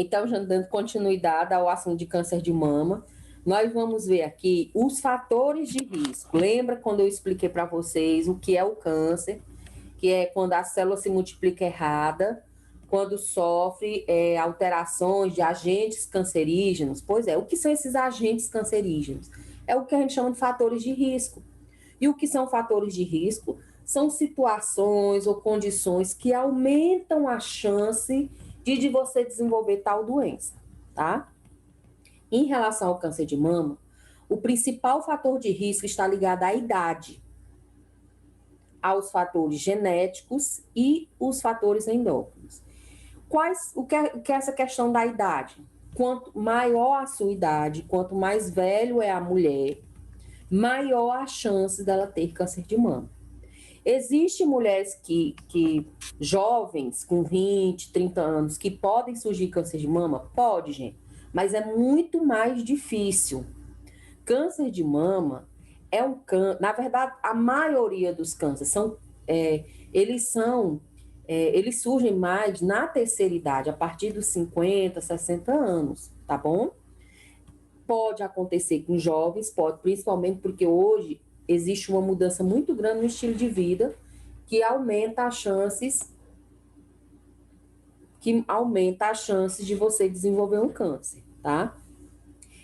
Então, já dando continuidade ao assunto de câncer de mama, nós vamos ver aqui os fatores de risco. Lembra quando eu expliquei para vocês o que é o câncer, que é quando a célula se multiplica errada, quando sofre alterações de agentes cancerígenos? Pois é, o que são esses agentes cancerígenos? É o que a gente chama de fatores de risco. E o que são fatores de risco? São situações ou condições que aumentam a chance de você desenvolver tal doença, tá? Em relação ao câncer de mama, o principal fator de risco está ligado à idade, aos fatores genéticos e os fatores endócrinos. O que é essa questão da idade? Quanto maior a sua idade, quanto mais velho é a mulher, maior a chance dela ter câncer de mama. Existem mulheres jovens, com 20, 30 anos, que podem surgir câncer de mama? Pode, gente, mas é muito mais difícil. Câncer de mama é um câncer, na verdade, a maioria dos cânceres eles surgem mais na terceira idade, a partir dos 50, 60 anos, tá bom? Pode acontecer com jovens, pode, principalmente porque hoje existe uma mudança muito grande no estilo de vida que aumenta as chances de você desenvolver um câncer, tá?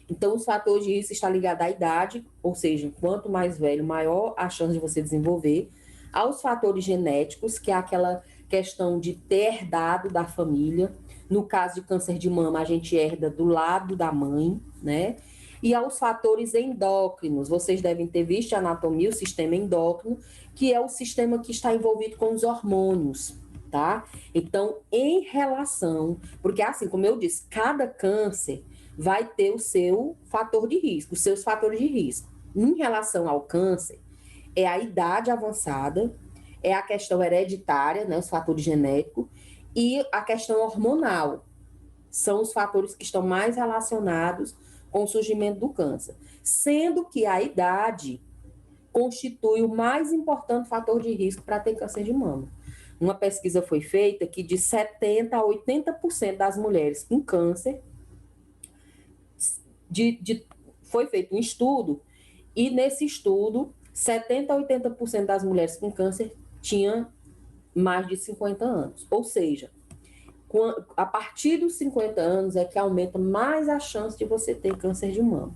Então, os fatores de risco estão ligados à idade, ou seja, quanto mais velho, maior a chance de você desenvolver, aos fatores genéticos, que é aquela questão de ter herdado da família. No caso de câncer de mama, a gente herda do lado da mãe, né? E aos fatores endócrinos. Vocês devem ter visto a anatomia, o sistema endócrino, que é o sistema que está envolvido com os hormônios, tá? Então, em relação... Porque, assim, como eu disse, cada câncer vai ter o seu fator de risco, os seus fatores de risco. Em relação ao câncer, é a idade avançada, é a questão hereditária, né, os fatores genéticos, e a questão hormonal. São os fatores que estão mais relacionados com o surgimento do câncer. Sendo que a idade constitui o mais importante fator de risco para ter câncer de mama. Uma pesquisa foi feita que de 70% a 80% das mulheres com câncer foi feito um estudo, e nesse estudo, 70% a 80% das mulheres com câncer tinham mais de 50 anos. Ou seja, a partir dos 50 anos é que aumenta mais a chance de você ter câncer de mama.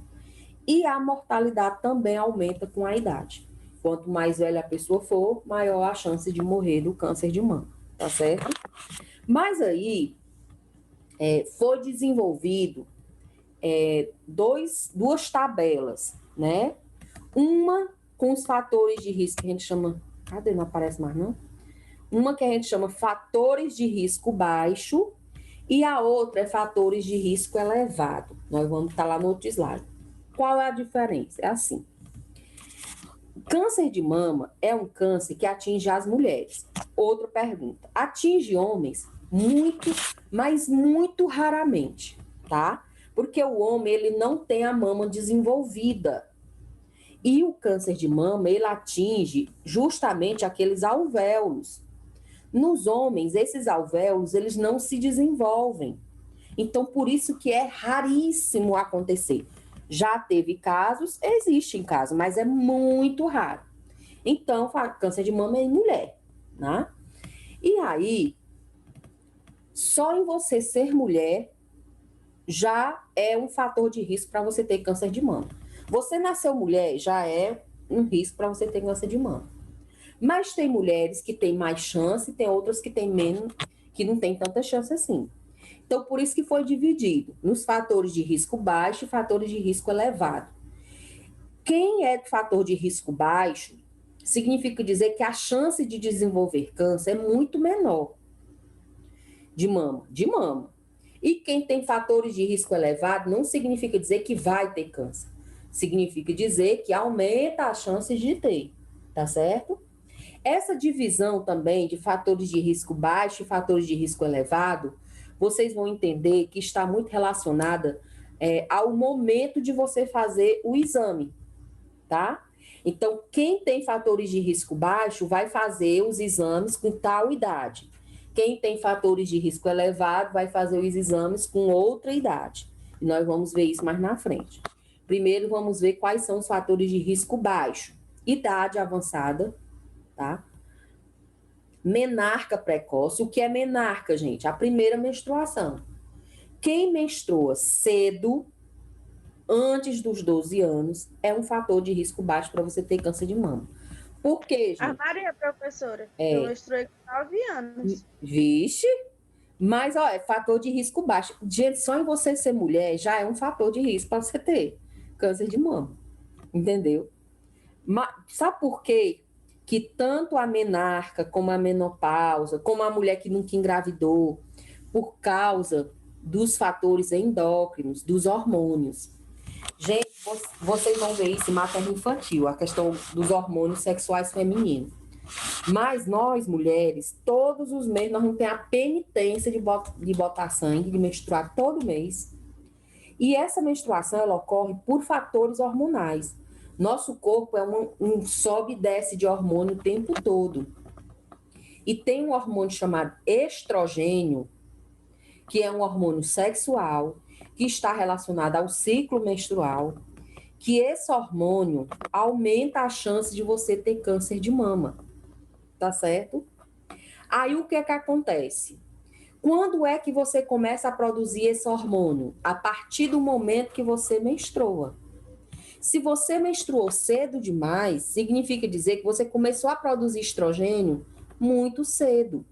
E a mortalidade também aumenta com a idade. Quanto mais velha a pessoa for, maior a chance de morrer do câncer de mama, tá certo? Mas aí, foi desenvolvido duas tabelas, né? Uma com os fatores de risco que a gente chama... Cadê? Não aparece mais, não? Uma que a gente chama fatores de risco baixo e a outra é fatores de risco elevado. Nós vamos estar lá no outro slide. Qual é a diferença? É assim. Câncer de mama é um câncer que atinge as mulheres. Outra pergunta. Atinge homens? Muito, mas muito raramente, tá? Porque o homem, ele não tem a mama desenvolvida. E o câncer de mama, ele atinge justamente aqueles alvéolos. Nos homens, esses alvéolos, eles não se desenvolvem. Então, por isso que é raríssimo acontecer. Já teve casos, existem casos, mas é muito raro. Então, câncer de mama é em mulher, né? E aí, só em você ser mulher, já é um fator de risco para você ter câncer de mama. Você nasceu mulher, já é um risco para você ter câncer de mama. Mas tem mulheres que têm mais chance, tem outras que têm menos, que não tem tanta chance assim. Então, por isso que foi dividido nos fatores de risco baixo e fatores de risco elevado. Quem é de fator de risco baixo, significa dizer que a chance de desenvolver câncer é muito menor de mama. E quem tem fatores de risco elevado não significa dizer que vai ter câncer. Significa dizer que aumenta as chances de ter, tá certo? Essa divisão também de fatores de risco baixo e fatores de risco elevado, vocês vão entender que está muito relacionada ao momento de você fazer o exame, tá? Então, quem tem fatores de risco baixo vai fazer os exames com tal idade. Quem tem fatores de risco elevado vai fazer os exames com outra idade. E nós vamos ver isso mais na frente. Primeiro, vamos ver quais são os fatores de risco baixo. Idade avançada, tá? Menarca precoce. O que é menarca, gente? A primeira menstruação. Quem menstrua cedo, antes dos 12 anos, é um fator de risco baixo para você ter câncer de mama. Por quê, A gente? Maria, professora, eu menstruei com 9 anos. Vixe, mas ó, é fator de risco baixo. Gente, só em você ser mulher já é um fator de risco para você ter câncer de mama. Entendeu? Mas, sabe por quê? Que tanto a menarca, como a menopausa, como a mulher que nunca engravidou, por causa dos fatores endócrinos, dos hormônios. Gente, vocês vão ver isso em materno infantil, a questão dos hormônios sexuais femininos. Mas nós, mulheres, todos os meses, nós não temos a penitência de botar sangue, de menstruar todo mês. E essa menstruação, ela ocorre por fatores hormonais. Nosso corpo é um sobe e desce de hormônio o tempo todo. E tem um hormônio chamado estrogênio, que é um hormônio sexual, que está relacionado ao ciclo menstrual, que esse hormônio aumenta a chance de você ter câncer de mama. Tá certo? Aí o que é que acontece? Quando é que você começa a produzir esse hormônio? A partir do momento que você menstrua. Se você menstruou cedo demais, significa dizer que você começou a produzir estrogênio muito cedo.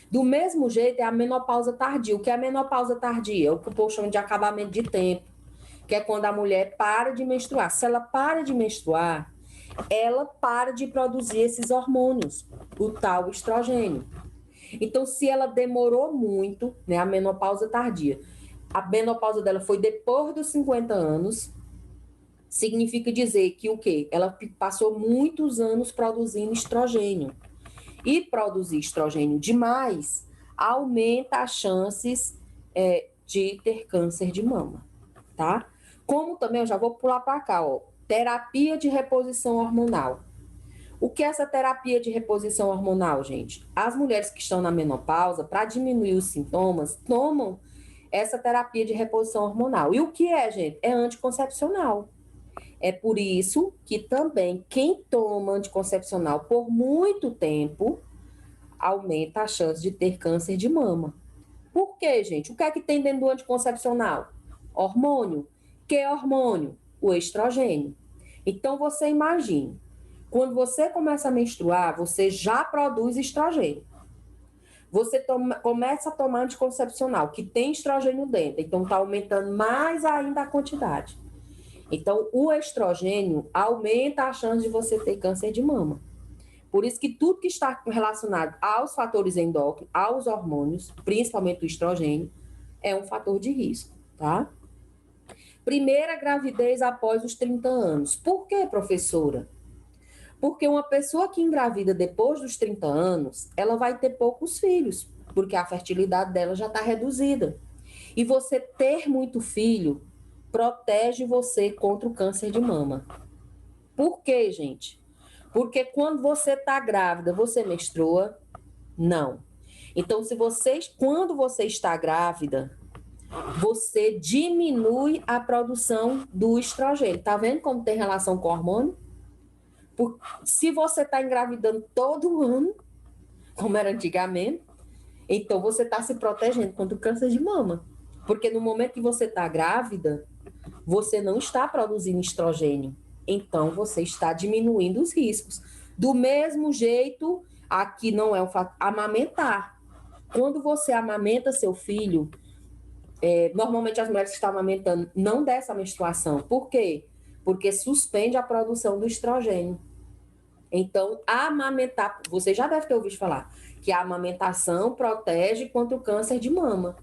Do mesmo jeito, é a menopausa tardia. O que é a menopausa tardia? É o que o povo chama de acabamento de tempo, que é quando a mulher para de menstruar. Se ela para de menstruar, ela para de produzir esses hormônios, o tal estrogênio. Então, se ela demorou muito, né, a menopausa tardia, a menopausa dela foi depois dos 50 anos, significa dizer que o quê? Ela passou muitos anos produzindo estrogênio. E produzir estrogênio demais aumenta as chances de ter câncer de mama, tá? Como também, eu já vou pular para cá, ó, terapia de reposição hormonal. O que é essa terapia de reposição hormonal, gente? As mulheres que estão na menopausa, para diminuir os sintomas, tomam essa terapia de reposição hormonal. E o que é, gente? É anticoncepcional. É por isso que também quem toma anticoncepcional por muito tempo aumenta a chance de ter câncer de mama. Por quê, gente? O que é que tem dentro do anticoncepcional? Hormônio. Que é hormônio? O estrogênio. Então, você imagine, quando você começa a menstruar, você já produz estrogênio. Você começa a tomar anticoncepcional, que tem estrogênio dentro, então está aumentando mais ainda a quantidade. Então, o estrogênio aumenta a chance de você ter câncer de mama. Por isso que tudo que está relacionado aos fatores endócrinos, aos hormônios, principalmente o estrogênio, é um fator de risco, tá? Primeira gravidez após os 30 anos. Por quê, professora? Porque uma pessoa que engravida depois dos 30 anos, ela vai ter poucos filhos, porque a fertilidade dela já está reduzida. E você ter muito filho protege você contra o câncer de mama. Por quê, gente? Porque quando você está grávida, você menstrua? Não. Então, quando você está grávida, você diminui a produção do estrogênio. Tá vendo como tem relação com o hormônio? Se você está engravidando todo ano, como era antigamente, então você está se protegendo contra o câncer de mama. Porque no momento que você está grávida, você não está produzindo estrogênio. Então, você está diminuindo os riscos. Do mesmo jeito, aqui não é o fato, amamentar. Quando você amamenta seu filho, normalmente as mulheres que estão amamentando não dessa menstruação. Por quê? Porque suspende a produção do estrogênio. Então, amamentar, você já deve ter ouvido falar, que a amamentação protege contra o câncer de mama.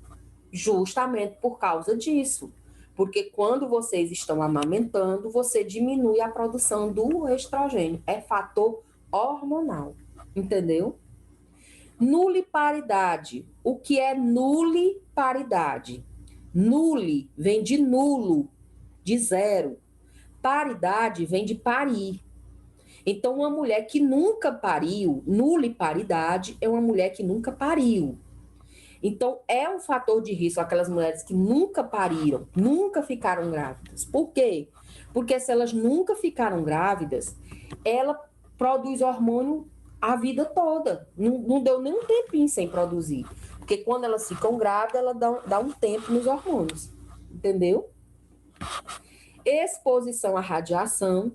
Justamente por causa disso. Porque quando vocês estão amamentando, você diminui a produção do estrogênio. É fator hormonal. Entendeu? Nuliparidade. O que é nuliparidade? Nuli vem de nulo, de zero. Paridade vem de parir. Então, uma mulher que nunca pariu, nuliparidade, é uma mulher que nunca pariu. Então, é um fator de risco aquelas mulheres que nunca pariram, nunca ficaram grávidas. Por quê? Porque se elas nunca ficaram grávidas, ela produz hormônio a vida toda. Não deu nem um tempinho sem produzir. Porque quando elas ficam grávidas, ela dá um tempo nos hormônios. Entendeu? Exposição à radiação.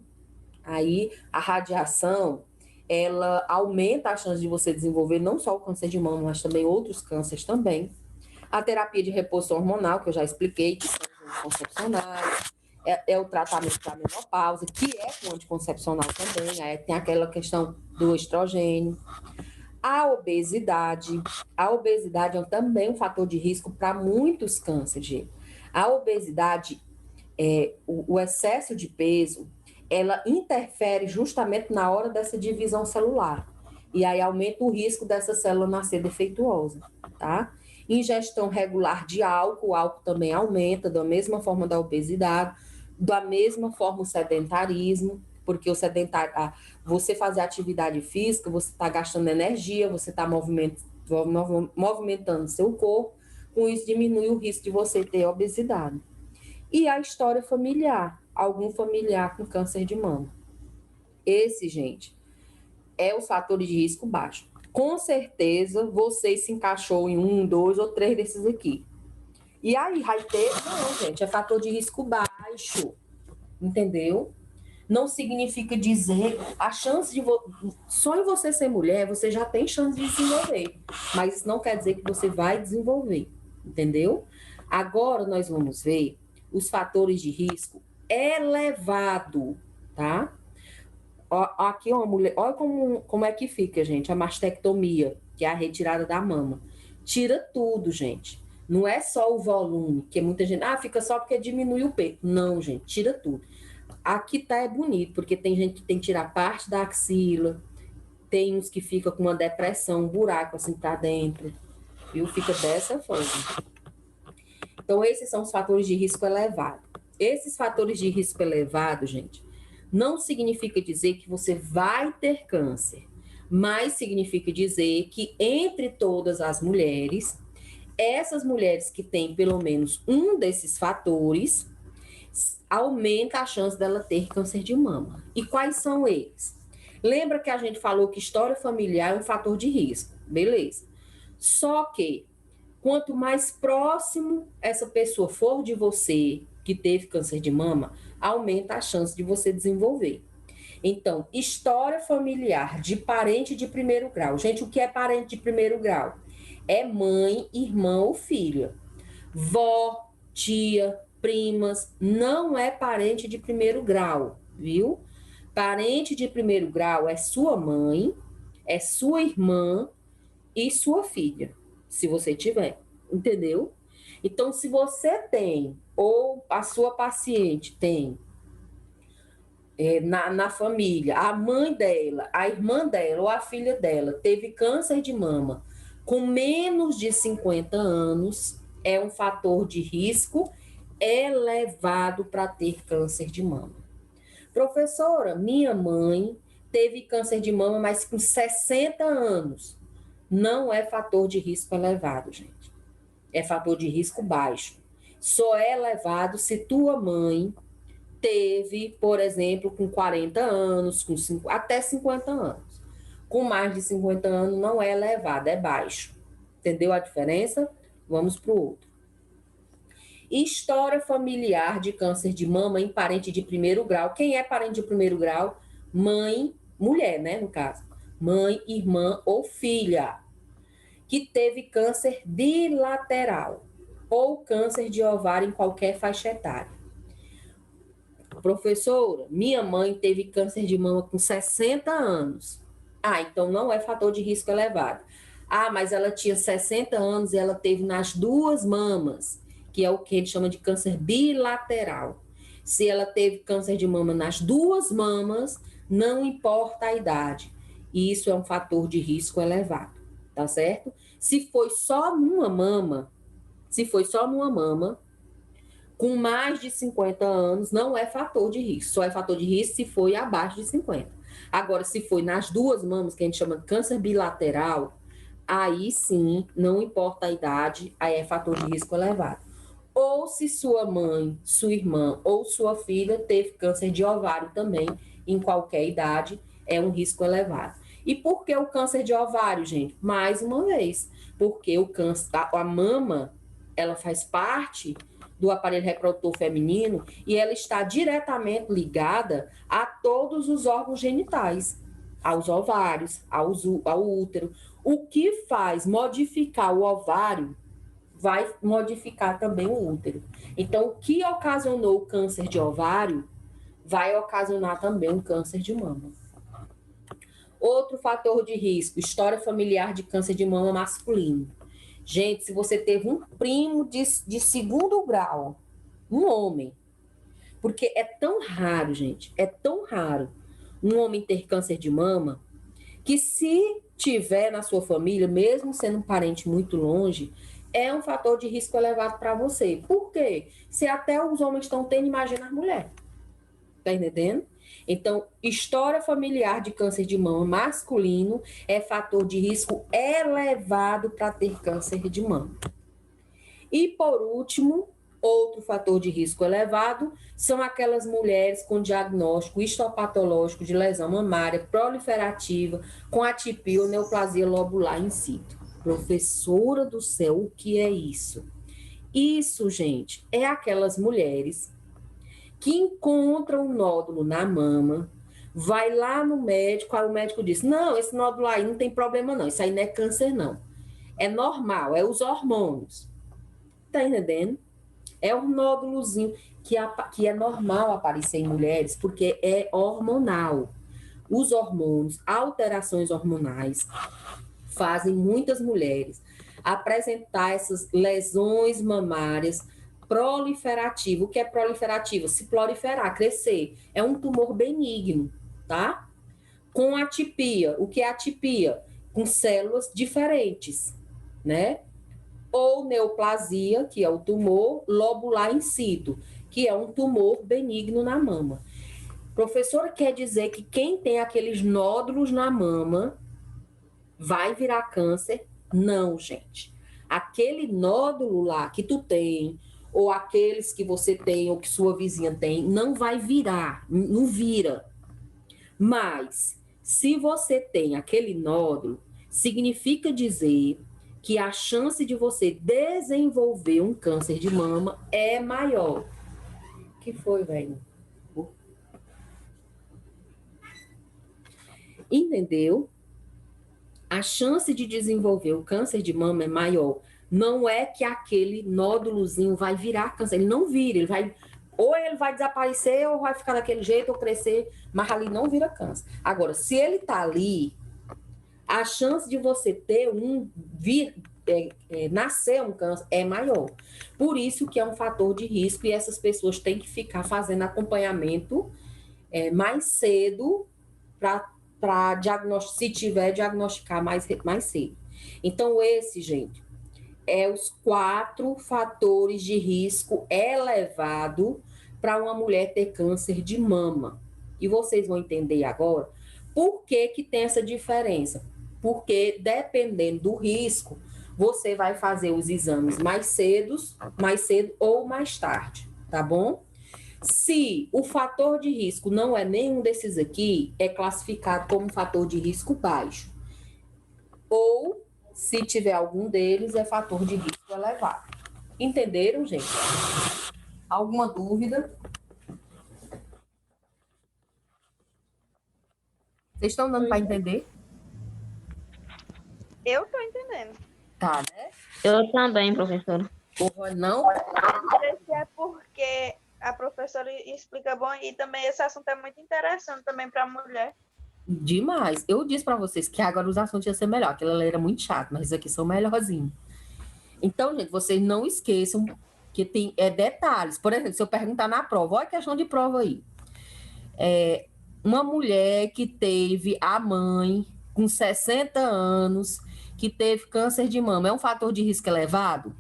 Aí, a radiação, ela aumenta a chance de você desenvolver não só o câncer de mama, mas também outros cânceres também. A terapia de reposição hormonal, que eu já expliquei, que são os anticoncepcionais, é o tratamento da menopausa, que é com anticoncepcional também, aí tem aquela questão do estrogênio. A obesidade é também um fator de risco para muitos cânceres, gente. A obesidade, o excesso de peso, ela interfere justamente na hora dessa divisão celular. E aí aumenta o risco dessa célula nascer defeituosa, tá? Ingestão regular de álcool, o álcool também aumenta, da mesma forma da obesidade, da mesma forma o sedentarismo, porque o sedentário, você fazer atividade física, você está gastando energia, você está movimentando seu corpo, com isso diminui o risco de você ter obesidade. E a história familiar, algum familiar com câncer de mama. Esse, gente, é o fator de risco baixo. Com certeza, você se encaixou em 1, 2 ou 3 desses aqui. E aí, vai ter... Não, gente, é fator de risco baixo. Entendeu? Não significa dizer... A chance de... Só em você ser mulher, você já tem chance de desenvolver. Mas isso não quer dizer que você vai desenvolver. Entendeu? Agora, nós vamos ver os fatores de risco elevado, tá? Aqui uma mulher, olha como é que fica, gente, a mastectomia, que é a retirada da mama. Tira tudo, gente. Não é só o volume, que muita gente, fica só porque diminui o peito. Não, gente, tira tudo. Aqui tá é bonito, porque tem gente que tem que tirar parte da axila, tem uns que fica com uma depressão, um buraco assim tá dentro, viu? Fica dessa forma. Então, esses são os fatores de risco elevado. Esses fatores de risco elevado, gente, não significa dizer que você vai ter câncer, mas significa dizer que entre todas as mulheres, essas mulheres que têm pelo menos um desses fatores, aumenta a chance dela ter câncer de mama. E quais são eles? Lembra que a gente falou que história familiar é um fator de risco, beleza? Só que quanto mais próximo essa pessoa for de você que teve câncer de mama, aumenta a chance de você desenvolver. Então, história familiar de parente de primeiro grau. Gente, o que é parente de primeiro grau? É mãe, irmã ou filha. Vó, tia, primas, não é parente de primeiro grau, viu? Parente de primeiro grau é sua mãe, é sua irmã e sua filha, se você tiver, entendeu? Então, se você tem, ou a sua paciente tem, na família, a mãe dela, a irmã dela ou a filha dela teve câncer de mama com menos de 50 anos, é um fator de risco elevado para ter câncer de mama. Professora, minha mãe teve câncer de mama, mas com 60 anos. Não é fator de risco elevado, gente. É fator de risco baixo. Só é elevado se tua mãe teve, por exemplo, com 40 anos, até 50 anos. Com mais de 50 anos não é elevado, é baixo. Entendeu a diferença? Vamos para o outro. História familiar de câncer de mama em parente de primeiro grau. Quem é parente de primeiro grau? Mãe, mulher, né, no caso. Mãe, irmã ou filha. Que teve câncer bilateral ou câncer de ovário em qualquer faixa etária. Professora, minha mãe teve câncer de mama com 60 anos. Então não é fator de risco elevado. Mas ela tinha 60 anos e ela teve nas duas mamas, que é o que a gente chama de câncer bilateral. Se ela teve câncer de mama nas duas mamas, não importa a idade. E isso é um fator de risco elevado, tá certo? Se foi só numa mama, com mais de 50 anos, não é fator de risco. Só é fator de risco se foi abaixo de 50. Agora, se foi nas duas mamas, que a gente chama de câncer bilateral, aí sim, não importa a idade, aí é fator de risco elevado. Ou se sua mãe, sua irmã ou sua filha teve câncer de ovário também, em qualquer idade, é um risco elevado. E por que o câncer de ovário, gente? Mais uma vez, porque o câncer, a mama, ela faz parte do aparelho reprodutor feminino e ela está diretamente ligada a todos os órgãos genitais, aos ovários, ao útero. O que faz modificar o ovário vai modificar também o útero. Então, o que ocasionou o câncer de ovário vai ocasionar também um câncer de mama. Outro fator de risco, história familiar de câncer de mama masculino. Gente, se você teve um primo de segundo grau, um homem, porque é tão raro, gente, é tão raro um homem ter câncer de mama, que se tiver na sua família, mesmo sendo um parente muito longe, é um fator de risco elevado para você. Por quê? Se até os homens estão tendo, imagina as mulheres. Tá entendendo? Então, história familiar de câncer de mama masculino é fator de risco elevado para ter câncer de mama. E, por último, outro fator de risco elevado são aquelas mulheres com diagnóstico histopatológico de lesão mamária proliferativa com atipia ou neoplasia lobular in situ. Professora do céu, o que é isso? Isso, gente, é aquelas mulheres que encontram um nódulo na mama, vai lá no médico, aí o médico diz, não, esse nódulo aí não tem problema não, isso aí não é câncer não. É normal, é os hormônios. Tá entendendo? É um nódulozinho que é normal aparecer em mulheres, porque é hormonal. Os hormônios, alterações hormonais, fazem muitas mulheres apresentar essas lesões mamárias proliferativas. O que é proliferativo? Se proliferar, crescer. É um tumor benigno, tá? Com atipia. O que é atipia? Com células diferentes, né? Ou neoplasia, que é o tumor lobular in situ, que é um tumor benigno na mama. Professora, quer dizer que quem tem aqueles nódulos na mama vai virar câncer? Não, gente. Aquele nódulo lá que tu tem, ou aqueles que você tem, ou que sua vizinha tem, não vai virar, não vira. Mas, se você tem aquele nódulo, significa dizer que a chance de você desenvolver um câncer de mama é maior. O que foi, velho? Entendeu? A chance de desenvolver o câncer de mama é maior. Não é que aquele nódulozinho vai virar câncer. Ele não vira, ele vai... Ou ele vai desaparecer, ou vai ficar daquele jeito, ou crescer, mas ali não vira câncer. Agora, se ele tá ali, a chance de você ter nascer um câncer é maior. Por isso que é um fator de risco e essas pessoas têm que ficar fazendo acompanhamento mais cedo para diagnosticar, se tiver, diagnosticar mais cedo. Então, gente, é os 4 fatores de risco elevado para uma mulher ter câncer de mama. E vocês vão entender agora por que tem essa diferença. Porque, dependendo do risco, você vai fazer os exames mais cedo ou mais tarde, tá bom? Se o fator de risco não é nenhum desses aqui, é classificado como fator de risco baixo. Ou, se tiver algum deles, é fator de risco elevado. Entenderam, gente? Alguma dúvida? Vocês estão dando para entender? Eu estou entendendo. Tá, né? Eu também, professora. Não? Não sei se é porque a professora explica bom e também esse assunto é muito interessante também para a mulher. Demais. Eu disse para vocês que agora os assuntos iam ser melhor. Aquela ali era muito chato, mas aqui são melhorzinhos. Então, gente, vocês não esqueçam que tem detalhes. Por exemplo, se eu perguntar na prova, olha a questão de prova aí. Uma mulher que teve a mãe com 60 anos, que teve câncer de mama, é um fator de risco elevado?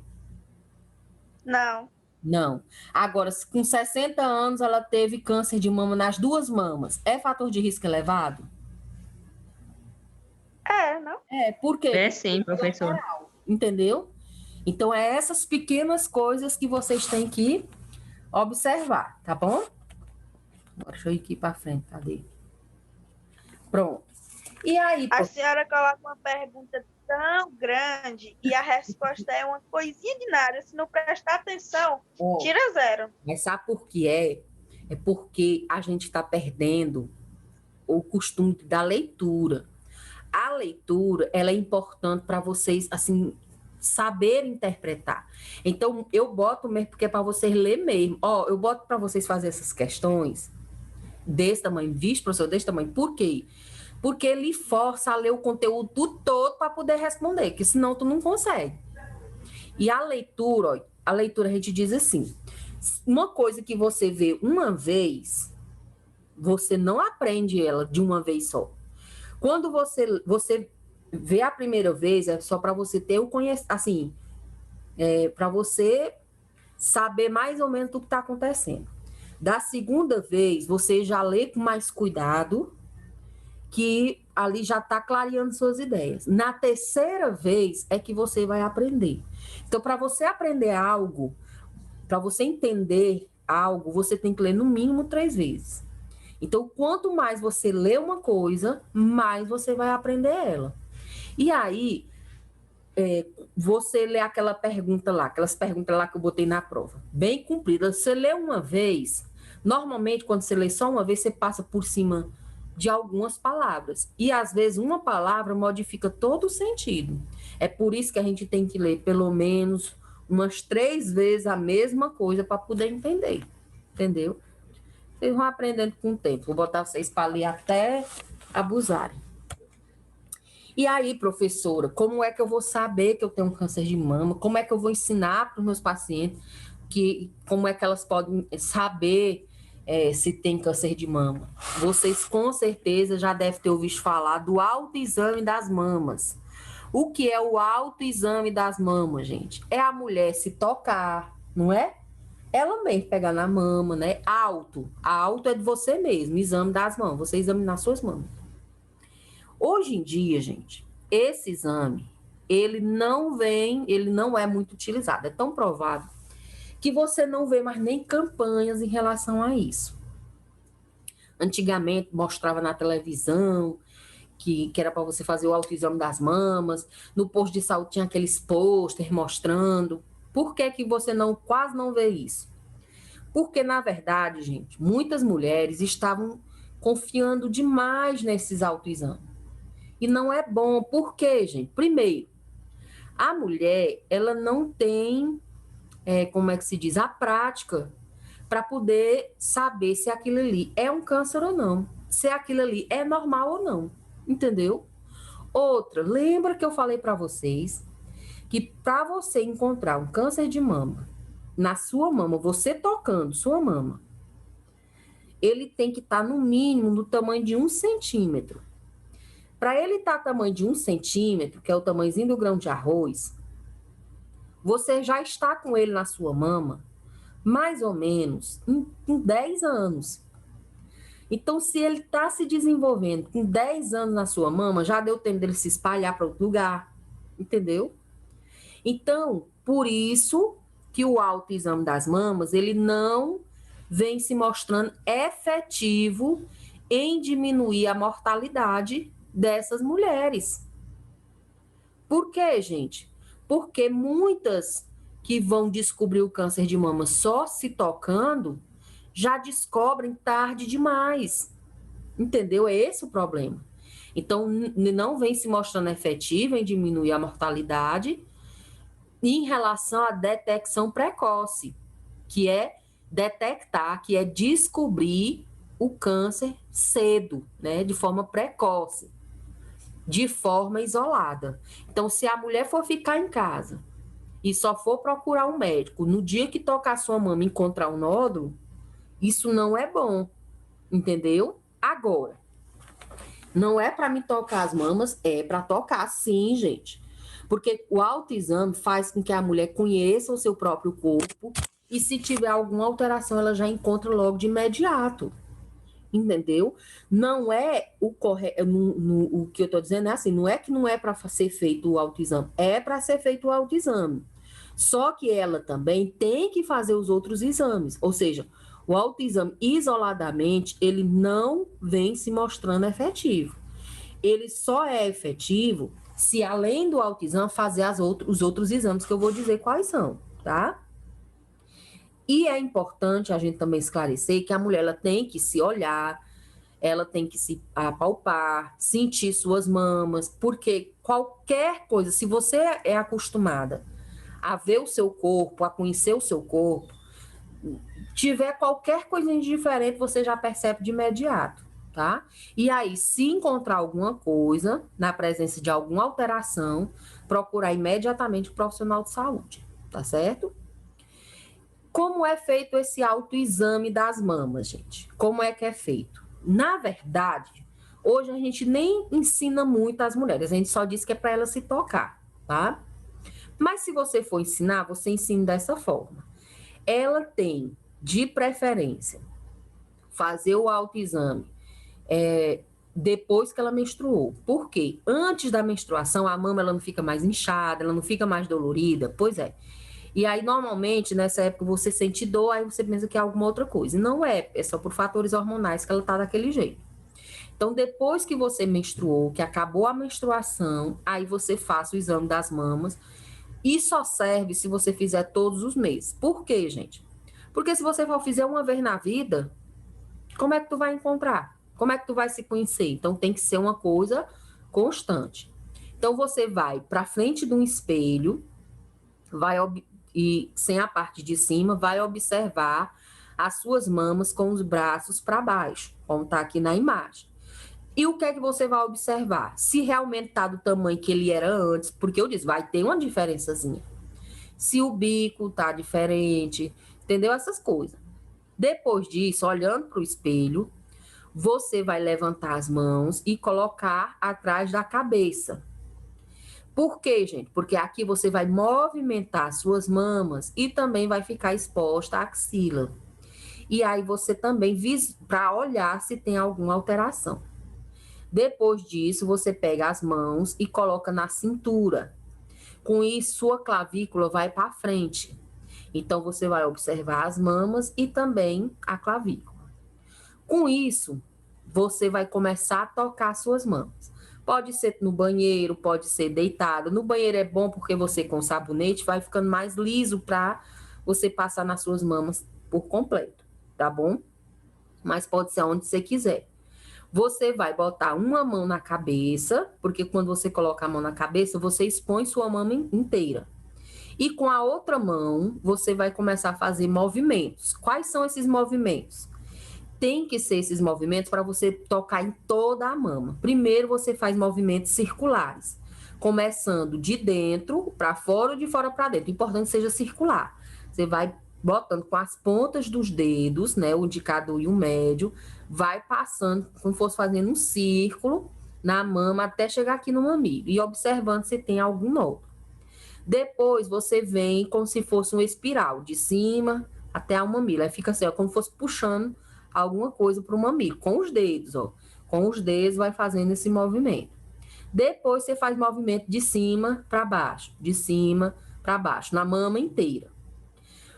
Não. Não. Agora, se com 60 anos ela teve câncer de mama nas duas mamas, é fator de risco elevado? Não? Por quê? É Porque sim, professor. entendeu? Então, é essas pequenas coisas que vocês têm que observar, tá bom? Agora, deixa eu ir aqui para frente, cadê? Pronto. E aí, A senhora coloca uma pergunta tão grande e a resposta é uma coisinha de nada. Se não prestar atenção, tira 0. Mas sabe por que é? É porque a gente está perdendo o costume da leitura. A leitura, ela é importante para vocês, assim, saber interpretar. Então, eu boto mesmo, porque é para vocês ler mesmo. Eu boto para vocês fazer essas questões desse tamanho, vixe, professor, desse tamanho. Por quê? Porque ele força a ler o conteúdo todo para poder responder, que senão tu não consegue. E a leitura a gente diz assim, uma coisa que você vê uma vez, você não aprende ela de uma vez só. Quando você vê a primeira vez, é só para você ter o conhecimento, assim, para você saber mais ou menos do que está acontecendo. Da segunda vez, você já lê com mais cuidado, que ali já está clareando suas ideias. Na terceira vez é que você vai aprender. Então, para você aprender algo, para você entender algo, você tem que ler no mínimo 3 vezes. Então, quanto mais você lê uma coisa, mais você vai aprender ela. E aí, você lê aquelas perguntas lá que eu botei na prova, bem cumpridas. Você lê uma vez, normalmente, quando você lê só uma vez, você passa por cima de algumas palavras. E, às vezes, uma palavra modifica todo o sentido. É por isso que a gente tem que ler, pelo menos, umas 3 vezes a mesma coisa para poder entender. Entendeu? Vocês vão aprendendo com o tempo. Vou botar vocês para ler até abusarem. E aí, professora, como é que eu vou saber que eu tenho um câncer de mama? Como é que eu vou ensinar para os meus pacientes como é que elas podem saber se tem câncer de mama? Vocês com certeza já devem ter ouvido falar do autoexame das mamas. O que é o autoexame das mamas, gente? É a mulher se tocar, não é? Ela mesmo pegar na mama, né? Auto é de você mesmo, exame das mamas, você examinar suas mamas. Hoje em dia, gente, esse exame, ele não é muito utilizado. É tão provado que você não vê mais nem campanhas em relação a isso. Antigamente, mostrava na televisão que era para você fazer o autoexame das mamas. No posto de saúde tinha aqueles pôster mostrando. Por que que você quase não vê isso? Porque, na verdade, gente, muitas mulheres estavam confiando demais nesses autoexames. E não é bom. Por quê, gente? Primeiro, a mulher, ela não tem, como é que se diz, a prática para poder saber se aquilo ali é um câncer ou não. Se aquilo ali é normal ou não. Entendeu? Outra, lembra que eu falei para vocês que para você encontrar um câncer de mama na sua mama, você tocando sua mama, ele tem que estar no mínimo do tamanho de 1 centímetro. Para ele estar tamanho de 1 centímetro, que é o tamanhozinho do grão de arroz, você já está com ele na sua mama mais ou menos em 10 anos. Então, se ele está se desenvolvendo com 10 anos na sua mama, já deu tempo dele se espalhar para outro lugar, entendeu? Então, por isso que o autoexame das mamas, ele não vem se mostrando efetivo em diminuir a mortalidade dessas mulheres. Por quê, gente? Porque muitas que vão descobrir o câncer de mama só se tocando, já descobrem tarde demais. Entendeu? É esse o problema. Então, não vem se mostrando efetivo em diminuir a mortalidade em relação à detecção precoce, que é detectar, que é descobrir o câncer cedo, né, de forma precoce, de forma isolada. Então, se a mulher for ficar em casa e só for procurar um médico no dia que tocar a sua mama e encontrar um nódulo, isso não é bom, entendeu? Agora, não é para me tocar as mamas, é para tocar sim, gente. Porque o autoexame faz com que a mulher conheça o seu próprio corpo E se tiver alguma alteração, ela já encontra logo de imediato. Entendeu? Não é o correto. O que eu estou dizendo é assim: não é que não é para ser feito o autoexame, é para ser feito o autoexame. Só que ela também tem que fazer os outros exames. Ou seja, o autoexame isoladamente, ele não vem se mostrando efetivo. Ele só é efetivo se, além do autoexame, fazer os outros exames, que eu vou dizer quais são, tá? E é importante a gente também esclarecer que a mulher ela tem que se olhar, ela tem que se apalpar, sentir suas mamas, porque qualquer coisa, se você é acostumada a ver o seu corpo, a conhecer o seu corpo, tiver qualquer coisinha diferente, você já percebe de imediato, tá? E aí, se encontrar alguma coisa, na presença de alguma alteração, procurar imediatamente o profissional de saúde, tá certo? Como é feito esse autoexame das mamas, gente? Como é que é feito? Na verdade, hoje a gente nem ensina muito às mulheres, a gente só diz que é para elas se tocar, tá? Mas se você for ensinar, você ensina dessa forma. Ela tem, de preferência, fazer o autoexame depois que ela menstruou. Por quê? Antes da menstruação, a mama ela não fica mais inchada, ela não fica mais dolorida. Pois é. E aí, normalmente, nessa época, você sente dor, aí você pensa que é alguma outra coisa. E não é, é só por fatores hormonais que ela tá daquele jeito. Então, depois que você menstruou, que acabou a menstruação, aí você faça o exame das mamas. E só serve se você fizer todos os meses. Por quê, gente? Porque se você for fizer uma vez na vida, como é que tu vai encontrar? Como é que tu vai se conhecer? Então, tem que ser uma coisa constante. Então, você vai para frente de um espelho, e sem a parte de cima, vai observar as suas mamas com os braços para baixo, como está aqui na imagem. E o que é que você vai observar? Se realmente está do tamanho que ele era antes, porque eu disse, vai ter uma diferençazinha. Se o bico está diferente, entendeu? Essas coisas. Depois disso, olhando para o espelho, você vai levantar as mãos e colocar atrás da cabeça. Por quê, gente? Porque aqui você vai movimentar suas mamas e também vai ficar exposta à axila. E aí você também para olhar se tem alguma alteração. Depois disso, você pega as mãos e coloca na cintura. Com isso, sua clavícula vai para frente. Então, você vai observar as mamas e também a clavícula. Com isso, você vai começar a tocar suas mamas. Pode ser no banheiro, pode ser deitado. No banheiro é bom porque você com sabonete vai ficando mais liso para você passar nas suas mamas por completo, tá bom? Mas pode ser onde você quiser. Você vai botar uma mão na cabeça, porque quando você coloca a mão na cabeça, você expõe sua mama inteira. E com a outra mão, você vai começar a fazer movimentos. Quais são esses movimentos? Tem que ser esses movimentos para você tocar em toda a mama. Primeiro, você faz movimentos circulares, começando de dentro para fora ou de fora para dentro. Importante que seja circular. Você vai botando com as pontas dos dedos, né, o indicador e o médio, vai passando, como se fosse fazendo um círculo na mama até chegar aqui no mamilo e observando se tem algum nódulo. Depois, você vem como se fosse uma espiral, de cima até o mamilo. Aí fica assim, ó, como se fosse puxando alguma coisa para o mamilo, com os dedos, ó. Com os dedos vai fazendo esse movimento. Depois você faz movimento de cima para baixo, de cima para baixo, na mama inteira.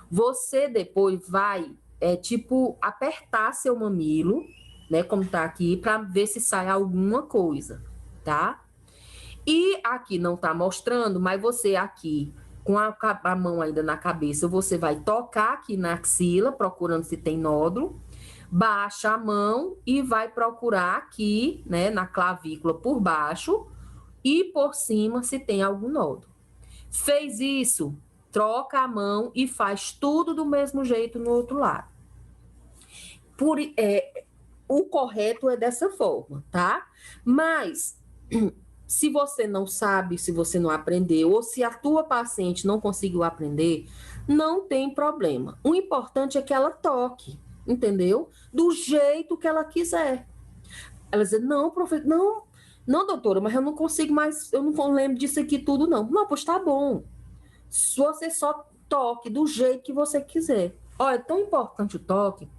Você depois vai, apertar seu mamilo, né, como tá aqui, para ver se sai alguma coisa, tá? E aqui não tá mostrando, mas você aqui, com a mão ainda na cabeça, você vai tocar aqui na axila, procurando se tem nódulo, baixa a mão e vai procurar aqui, né, na clavícula por baixo e por cima se tem algum nódulo. Fez isso, troca a mão e faz tudo do mesmo jeito no outro lado. O correto é dessa forma, tá? Mas se você não sabe, se você não aprendeu, ou se a tua paciente não conseguiu aprender, não tem problema. O importante é que ela toque, entendeu? Do jeito que ela quiser. Ela diz, não, professor, não, doutora, mas eu não consigo mais, eu não lembro disso aqui tudo, não. Não, pois tá bom. Se você só toque do jeito que você quiser. Olha, é tão importante o toque.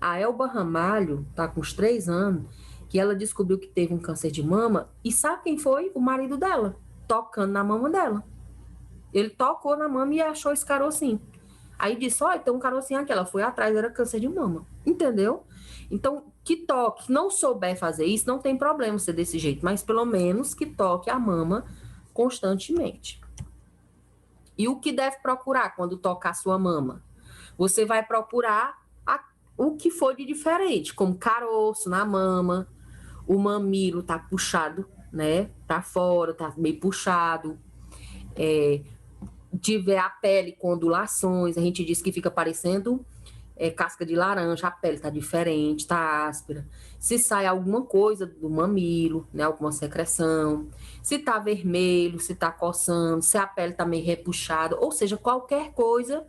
A Elba Ramalho tá com uns 3 anos, que ela descobriu que teve um câncer de mama, e sabe quem foi? O marido dela, tocando na mama dela. Ele tocou na mama e achou esse carocinho. Aí disse, olha, tem um carocinho aqui. Ela foi atrás, era câncer de mama. Entendeu? Então, que toque, não souber fazer isso, não tem problema ser desse jeito, mas pelo menos que toque a mama constantemente. E o que deve procurar quando tocar a sua mama? Você vai procurar o que for de diferente, como caroço na mama, o mamilo tá puxado, né? Tá fora, tá meio puxado. Tiver a pele com ondulações, a gente diz que fica parecendo casca de laranja, a pele tá diferente, tá áspera. Se sai alguma coisa do mamilo, né, alguma secreção, se tá vermelho, se tá coçando, se a pele tá meio repuxada, ou seja, qualquer coisa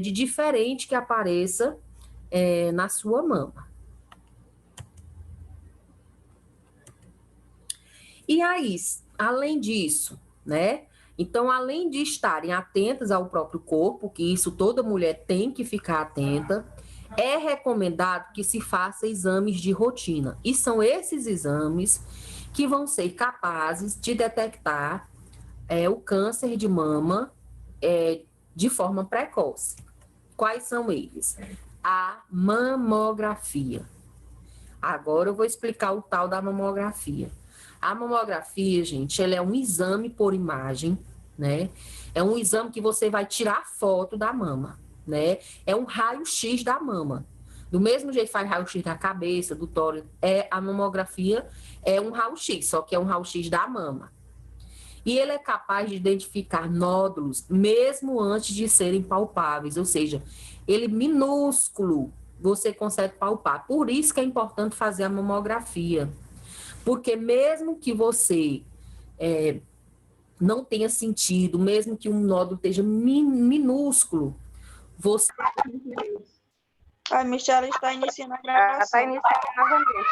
de diferente que apareça na sua mama. E aí, além disso, né? Então, além de estarem atentas ao próprio corpo, que isso toda mulher tem que ficar atenta, é recomendado que se faça exames de rotina. E são esses exames que vão ser capazes de detectar o câncer de mama de forma precoce. Quais são eles? A mamografia. Agora eu vou explicar o tal da mamografia. A mamografia, gente, ela é um exame por imagem, né? É um exame que você vai tirar foto da mama, né? É um raio-x da mama. Do mesmo jeito que faz raio-x da cabeça, do tórax, a mamografia é um raio-x, só que é um raio-x da mama. E ele é capaz de identificar nódulos mesmo antes de serem palpáveis, ou seja, ele minúsculo, você consegue palpar. Por isso que é importante fazer a mamografia. Porque mesmo que você não tenha sentido, mesmo que um nódulo esteja minúsculo, você... A Michelle está iniciando a gravação. Está iniciando novamente.